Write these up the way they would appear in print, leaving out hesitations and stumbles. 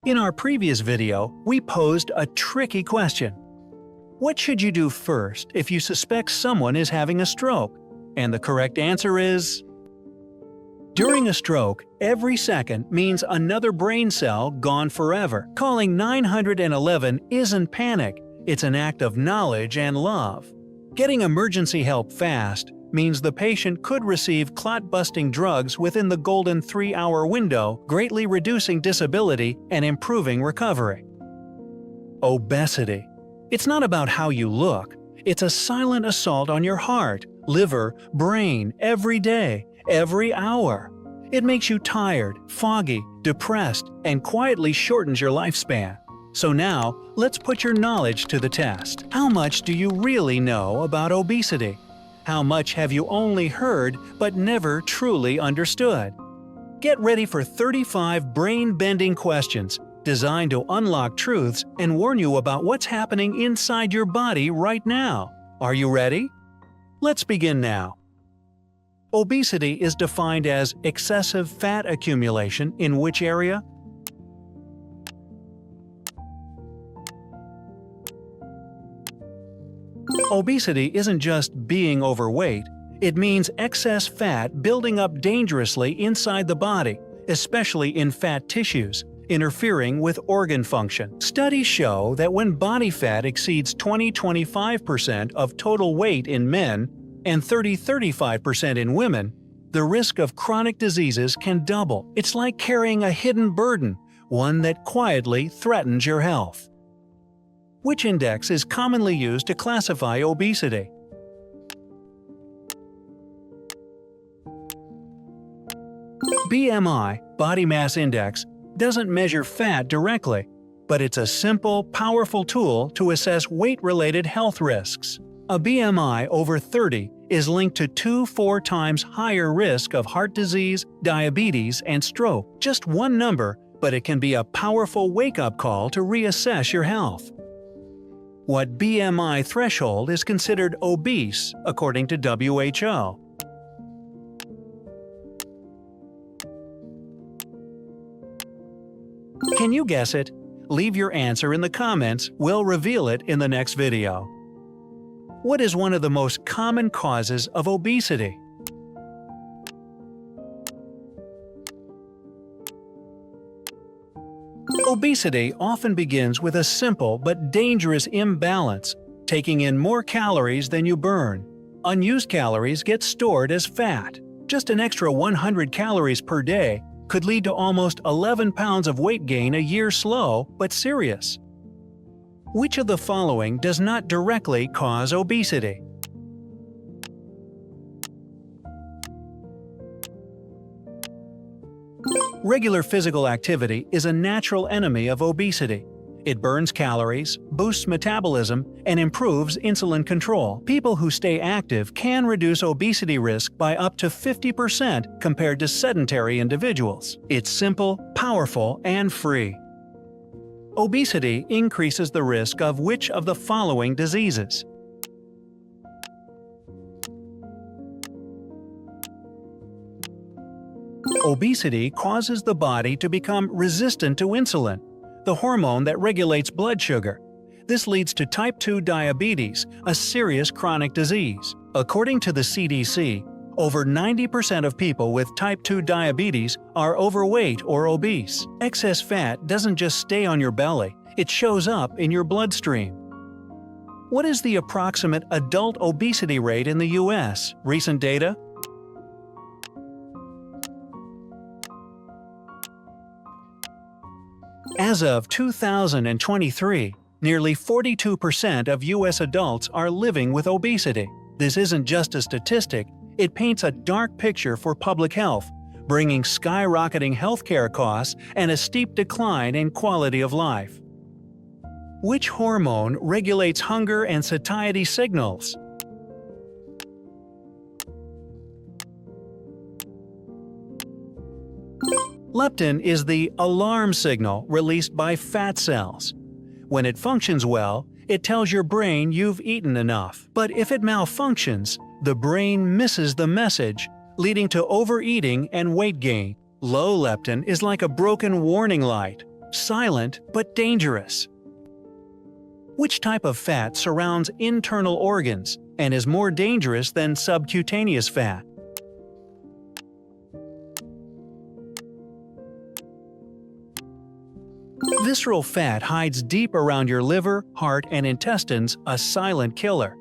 In our previous video, we posed a tricky question. What should you do first if you suspect someone is having a stroke? And the correct answer is… During a stroke, every second means another brain cell gone forever. Calling 911 isn't panic, it's an act of knowledge and love. Getting emergency help fast means the patient could receive clot-busting drugs within the golden 3-hour window, greatly reducing disability and improving recovery. Obesity. It's not about how you look. It's a silent assault on your heart, liver, brain, every day, every hour. It makes you tired, foggy, depressed, and quietly shortens your lifespan. So now, let's put your knowledge to the test. How much do you really know about obesity? How much have you only heard but never truly understood? Get ready for 35 brain-bending questions designed to unlock truths and warn you about what's happening inside your body right now. Are you ready? Let's begin now. Obesity is defined as excessive fat accumulation in which area? Obesity isn't just being overweight, it means excess fat building up dangerously inside the body, especially in fat tissues, interfering with organ function. Studies show that when body fat exceeds 20–25% of total weight in men and 30–35% in women, the risk of chronic diseases can double. It's like carrying a hidden burden, one that quietly threatens your health. Which index is commonly used to classify obesity? BMI, body mass index, doesn't measure fat directly, but it's a simple, powerful tool to assess weight-related health risks. A BMI over 30 is linked to 2–4 times higher risk of heart disease, diabetes, and stroke. Just one number, but it can be a powerful wake-up call to reassess your health. What BMI threshold is considered obese according to WHO? Can you guess it? Leave your answer in the comments, we'll reveal it in the next video. What is one of the most common causes of obesity? Obesity often begins with a simple but dangerous imbalance, taking in more calories than you burn. Unused calories get stored as fat. Just an extra 100 calories per day could lead to almost 11 pounds of weight gain a year, slow but serious. Which of the following does not directly cause obesity? Regular physical activity is a natural enemy of obesity. It burns calories, boosts metabolism, and improves insulin control. People who stay active can reduce obesity risk by up to 50% compared to sedentary individuals. It's simple, powerful, and free. Obesity increases the risk of which of the following diseases? Obesity causes the body to become resistant to insulin, the hormone that regulates blood sugar. This leads to type 2 diabetes, a serious chronic disease. According to the CDC, over 90% of people with type 2 diabetes are overweight or obese. Excess fat doesn't just stay on your belly, it shows up in your bloodstream. What is the approximate adult obesity rate in the US? Recent data? As of 2023, nearly 42% of US adults are living with obesity. This isn't just a statistic, it paints a dark picture for public health, bringing skyrocketing healthcare costs and a steep decline in quality of life. Which hormone regulates hunger and satiety signals? Leptin is the alarm signal released by fat cells. When it functions well, it tells your brain you've eaten enough. But if it malfunctions, the brain misses the message, leading to overeating and weight gain. Low leptin is like a broken warning light. silent but dangerous? Which type of fat surrounds internal organs and is more dangerous than subcutaneous fat? Visceral fat hides deep around your liver, heart, and intestines, a silent killer.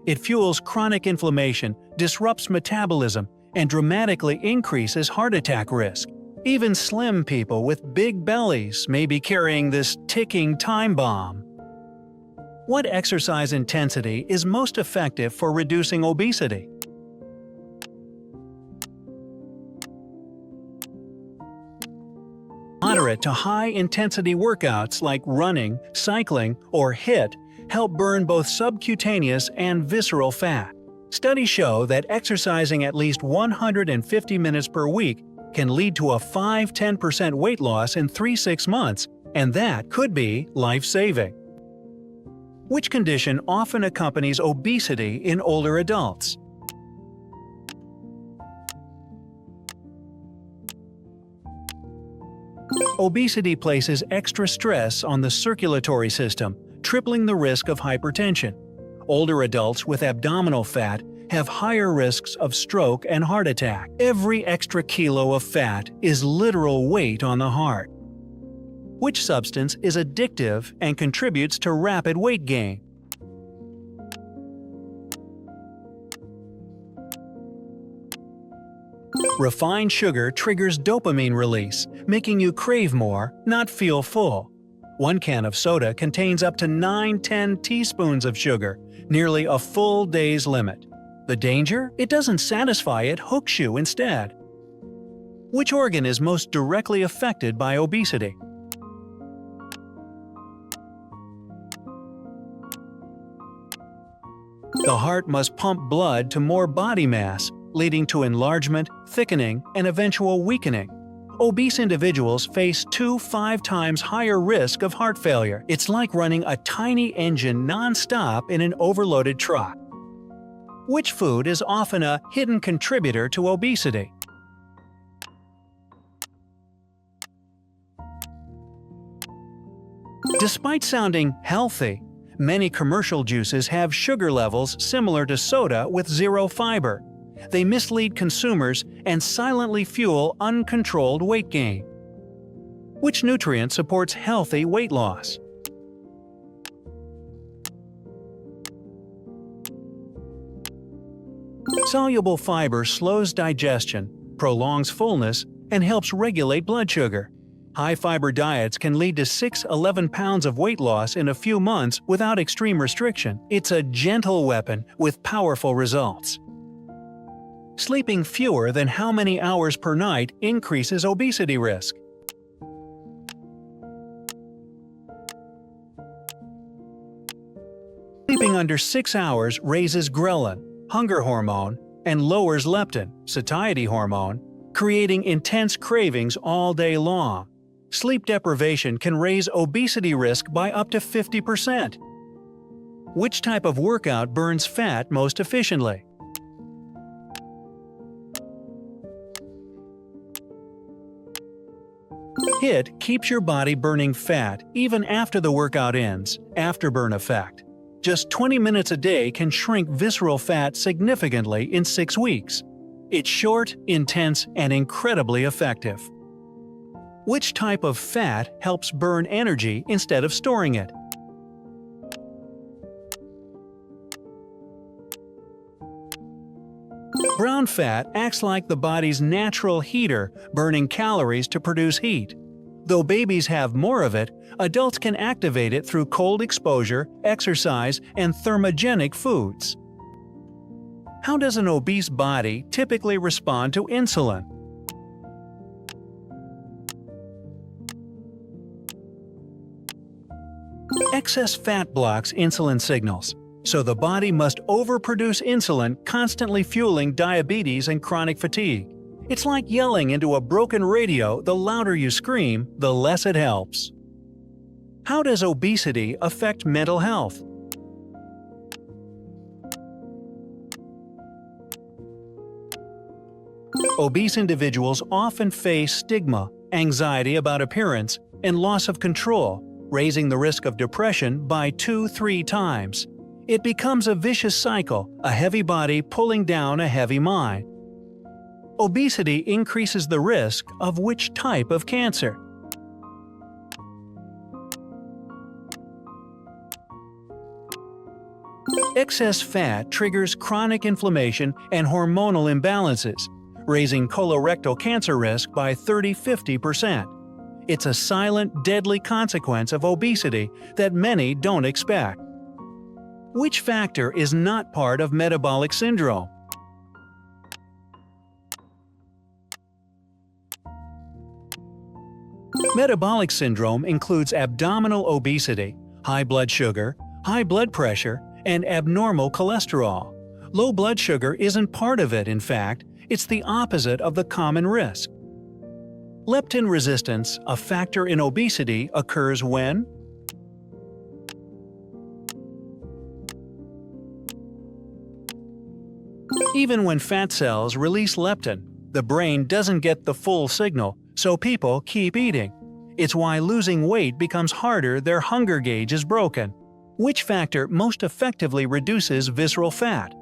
It fuels chronic inflammation, disrupts metabolism, and dramatically increases heart attack risk. Even slim people with big bellies may be carrying this ticking time bomb. What exercise intensity is most effective for reducing obesity? Moderate to high-intensity workouts like running, cycling, or HIIT help burn both subcutaneous and visceral fat. Studies show that exercising at least 150 minutes per week can lead to a 5–10% weight loss in 3–6 months, and that could be life-saving. Which condition often accompanies obesity in older adults? Obesity places extra stress on the circulatory system, tripling the risk of hypertension. Older adults with abdominal fat have higher risks of stroke and heart attack. Every extra kilo of fat is literal weight on the heart. Which substance is addictive and contributes to rapid weight gain? Refined sugar triggers dopamine release, making you crave more, not feel full. One can of soda contains up to 9–10 teaspoons of sugar, nearly a full day's limit. The danger? It doesn't satisfy, it hooks you instead. Which organ is most directly affected by obesity? The heart must pump blood to more body mass, leading to enlargement, thickening, and eventual weakening. Obese individuals face 2–5 times higher risk of heart failure. It's like running a tiny engine non-stop in an overloaded truck. Which food is often a hidden contributor to obesity? Despite sounding healthy, many commercial juices have sugar levels similar to soda with zero fiber. They mislead consumers and silently fuel uncontrolled weight gain. Which nutrient supports healthy weight loss? Soluble fiber slows digestion, prolongs fullness, and helps regulate blood sugar. High-fiber diets can lead to 6–11 pounds of weight loss in a few months without extreme restriction. It's a gentle weapon with powerful results. Sleeping fewer than how many hours per night increases obesity risk? Sleeping under 6 hours raises ghrelin, hunger hormone, and lowers leptin, satiety hormone, creating intense cravings all day long. Sleep deprivation can raise obesity risk by up to 50%. Which type of workout burns fat most efficiently? HIIT keeps your body burning fat even after the workout ends, afterburn effect. Just 20 minutes a day can shrink visceral fat significantly in 6 weeks. It's short, intense, and incredibly effective. Which type of fat helps burn energy instead of storing it? Brown fat acts like the body's natural heater, burning calories to produce heat. Though babies have more of it, adults can activate it through cold exposure, exercise, and thermogenic foods. How does an obese body typically respond to insulin? Excess fat blocks insulin signals, so the body must overproduce insulin, constantly fueling diabetes and chronic fatigue. It's like yelling into a broken radio. The louder you scream, the less it helps. How does obesity affect mental health? Obese individuals often face stigma, anxiety about appearance, and loss of control, raising the risk of depression by 2-3 times. It becomes a vicious cycle, a heavy body pulling down a heavy mind. Obesity increases the risk of which type of cancer? Excess fat triggers chronic inflammation and hormonal imbalances, raising colorectal cancer risk by 30–50%. It's a silent, deadly consequence of obesity that many don't expect. Which factor is not part of metabolic syndrome? Metabolic syndrome includes abdominal obesity, high blood sugar, high blood pressure, and abnormal cholesterol. Low blood sugar isn't part of it, in fact, it's the opposite of the common risk. Leptin resistance, a factor in obesity, occurs when even when fat cells release leptin, the brain doesn't get the full signal, so people keep eating. It's why losing weight becomes harder, their hunger gauge is broken. Which factor most effectively reduces visceral fat?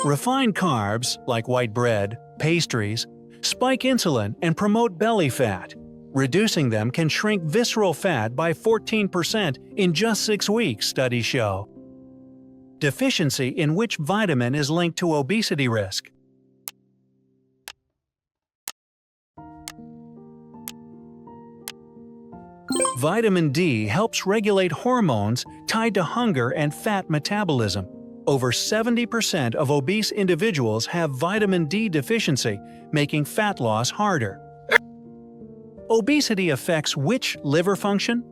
Refined carbs, like white bread, pastries, spike insulin and promote belly fat. Reducing them can shrink visceral fat by 14% in just 6 weeks, studies show. Deficiency in which vitamin is linked to obesity risk? Vitamin D helps regulate hormones tied to hunger and fat metabolism. Over 70% of obese individuals have vitamin D deficiency, making fat loss harder. Obesity affects which liver function?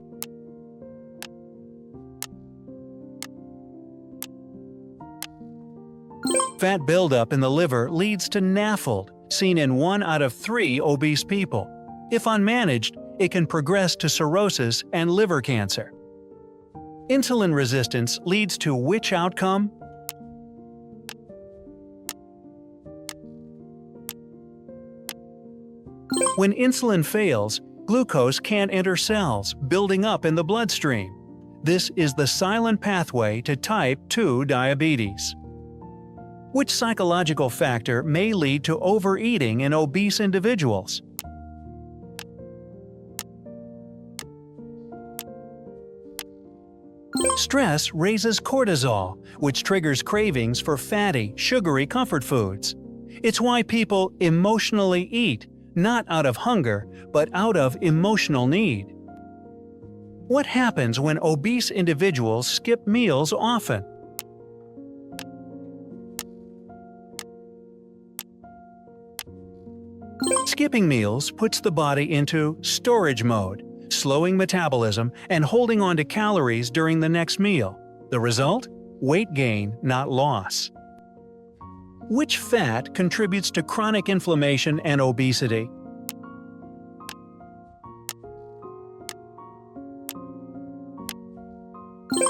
Fat buildup in the liver leads to NAFLD, seen in 1 out of 3 obese people. If unmanaged, it can progress to cirrhosis and liver cancer. Insulin resistance leads to which outcome? When insulin fails, glucose can't enter cells, building up in the bloodstream. This is the silent pathway to type 2 diabetes. Which psychological factor may lead to overeating in obese individuals? Stress raises cortisol, which triggers cravings for fatty, sugary comfort foods. It's why people emotionally eat, not out of hunger, but out of emotional need. What happens when obese individuals skip meals often? Skipping meals puts the body into storage mode, slowing metabolism and holding on to calories during the next meal. The result? Weight gain, not loss. Which fat contributes to chronic inflammation and obesity?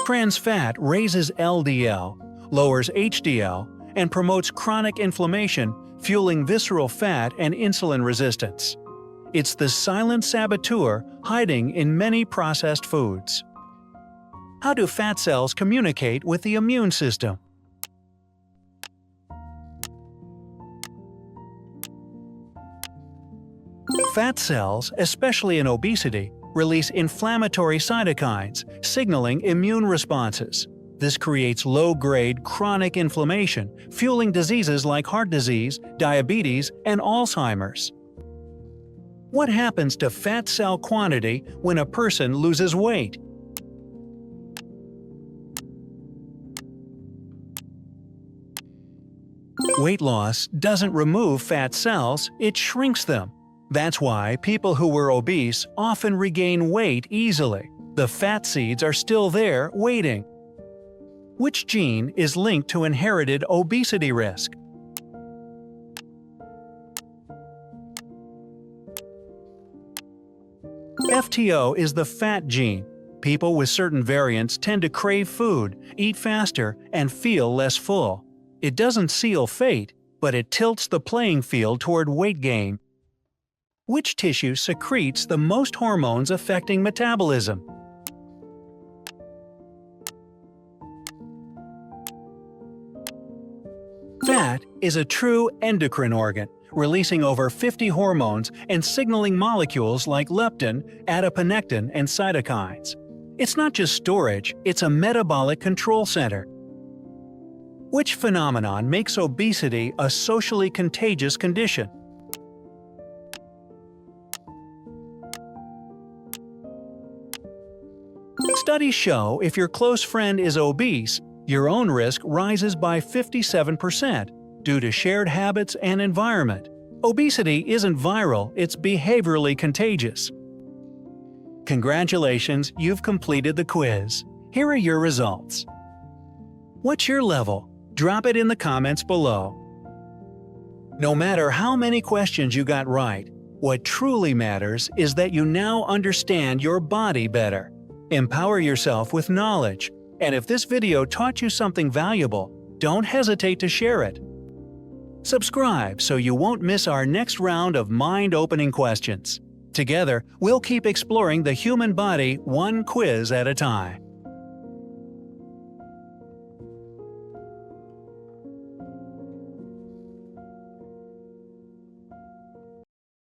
Trans fat raises LDL, lowers HDL, and promotes chronic inflammation, fueling visceral fat and insulin resistance. It's the silent saboteur hiding in many processed foods. How do fat cells communicate with the immune system? Fat cells, especially in obesity, release inflammatory cytokines, signaling immune responses. This creates low-grade chronic inflammation, fueling diseases like heart disease, diabetes, and Alzheimer's. What happens to fat cell quantity when a person loses weight? Weight loss doesn't remove fat cells, it shrinks them. That's why people who were obese often regain weight easily. The fat seeds are still there, waiting. Which gene is linked to inherited obesity risk? FTO is the fat gene. People with certain variants tend to crave food, eat faster, and feel less full. It doesn't seal fate, but it tilts the playing field toward weight gain. Which tissue secretes the most hormones affecting metabolism? Fat is a true endocrine organ, releasing over 50 hormones and signaling molecules like leptin, adiponectin, and cytokines. It's not just storage, it's a metabolic control center. Which phenomenon makes obesity a socially contagious condition? Studies show if your close friend is obese, your own risk rises by 57% due to shared habits and environment. Obesity isn't viral, it's behaviorally contagious. Congratulations, you've completed the quiz. Here are your results. What's your level? Drop it in the comments below. No matter how many questions you got right, what truly matters is that you now understand your body better. Empower yourself with knowledge, and if this video taught you something valuable, don't hesitate to share it. Subscribe so you won't miss our next round of mind-opening questions. Together, we'll keep exploring the human body one quiz at a time.